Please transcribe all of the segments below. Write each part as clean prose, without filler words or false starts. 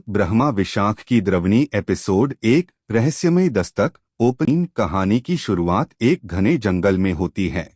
ब्रह्मा विशाख की द्रवनी एपिसोड 1 रहस्यमय दस्तक। ओपनिंग कहानी की शुरुआत एक घने जंगल में होती है।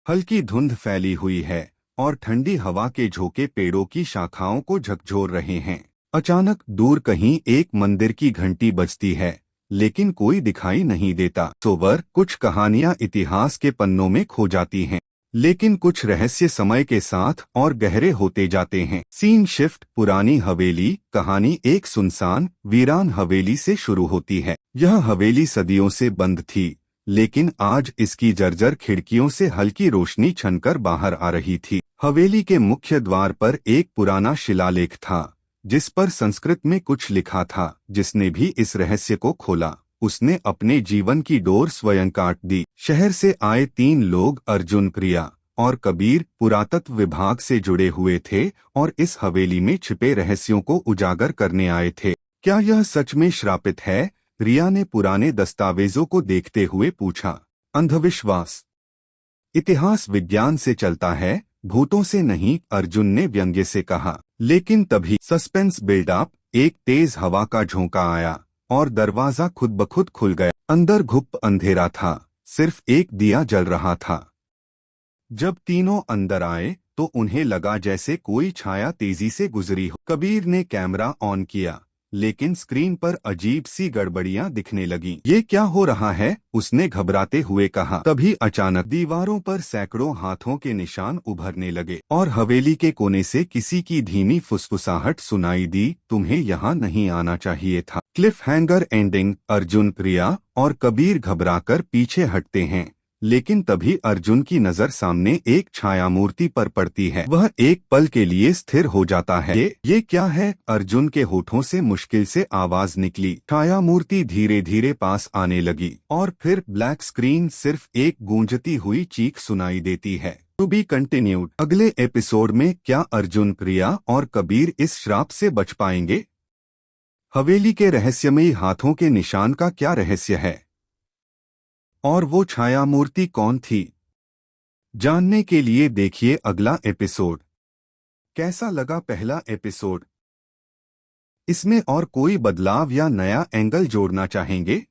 हल्की धुंध फैली हुई है और ठंडी हवा के झोंके पेड़ों की शाखाओं को झकझोर रहे हैं। अचानक दूर कहीं एक मंदिर की घंटी बजती है, लेकिन कोई दिखाई नहीं देता। सोवर कुछ कहानियां इतिहास के पन्नों में खो जाती हैं, लेकिन कुछ रहस्य समय के साथ और गहरे होते जाते हैं। सीन शिफ्ट पुरानी हवेली। कहानी एक सुनसान वीरान हवेली से शुरू होती है। यह हवेली सदियों से बंद थी, लेकिन आज इसकी जर्जर खिड़कियों से हल्की रोशनी छनकर बाहर आ रही थी। हवेली के मुख्य द्वार पर एक पुराना शिलालेख था, जिस पर संस्कृत में कुछ लिखा था। जिसने भी इस रहस्य को खोला, उसने अपने जीवन की डोर स्वयं काट दी। शहर से आए 3 लोग, अर्जुन, प्रिया और कबीर, पुरातत्व विभाग से जुड़े हुए थे और इस हवेली में छिपे रहस्यों को उजागर करने आए थे। क्या यह सच में श्रापित है? रिया ने पुराने दस्तावेजों को देखते हुए पूछा। अंधविश्वास इतिहास विज्ञान से चलता है, भूतों से नहीं, अर्जुन ने व्यंग्य से कहा। लेकिन तभी सस्पेंस बिल्डअप, एक तेज हवा का झोंका आया और दरवाजा खुद ब खुद खुल गया। अंदर घुप अंधेरा था, सिर्फ एक दिया जल रहा था। जब तीनों अंदर आए तो उन्हें लगा जैसे कोई छाया तेजी से गुजरी हो। कबीर ने कैमरा ऑन किया, लेकिन स्क्रीन पर अजीब सी गड़बड़ियां दिखने लगीं। ये क्या हो रहा है? उसने घबराते हुए कहा। तभी अचानक दीवारों पर सैकड़ों हाथों के निशान उभरने लगे और हवेली के कोने से किसी की धीमी फुसफुसाहट सुनाई दी। तुम्हें यहाँ नहीं आना चाहिए था। Cliff hanger ending. Arjun, Priya और कबीर घबराकर पीछे हटते हैं, लेकिन तभी अर्जुन की नजर सामने एक छाया मूर्ति पर पड़ती है। वह एक पल के लिए स्थिर हो जाता है। ये क्या है? अर्जुन के होठों से मुश्किल से आवाज निकली। छाया मूर्ति धीरे धीरे पास आने लगी और फिर ब्लैक स्क्रीन, सिर्फ एक गूंजती हुई चीख सुनाई देती है। To be continued. अगले एपिसोड में क्या अर्जुन, प्रिया और कबीर इस श्राप से बच पाएंगे? हवेली के रहस्यमयी हाथों के निशान का क्या रहस्य है और वो छाया मूर्ति कौन थी? जानने के लिए देखिए अगला एपिसोड। कैसा लगा पहला एपिसोड? इसमें और कोई बदलाव या नया एंगल जोड़ना चाहेंगे?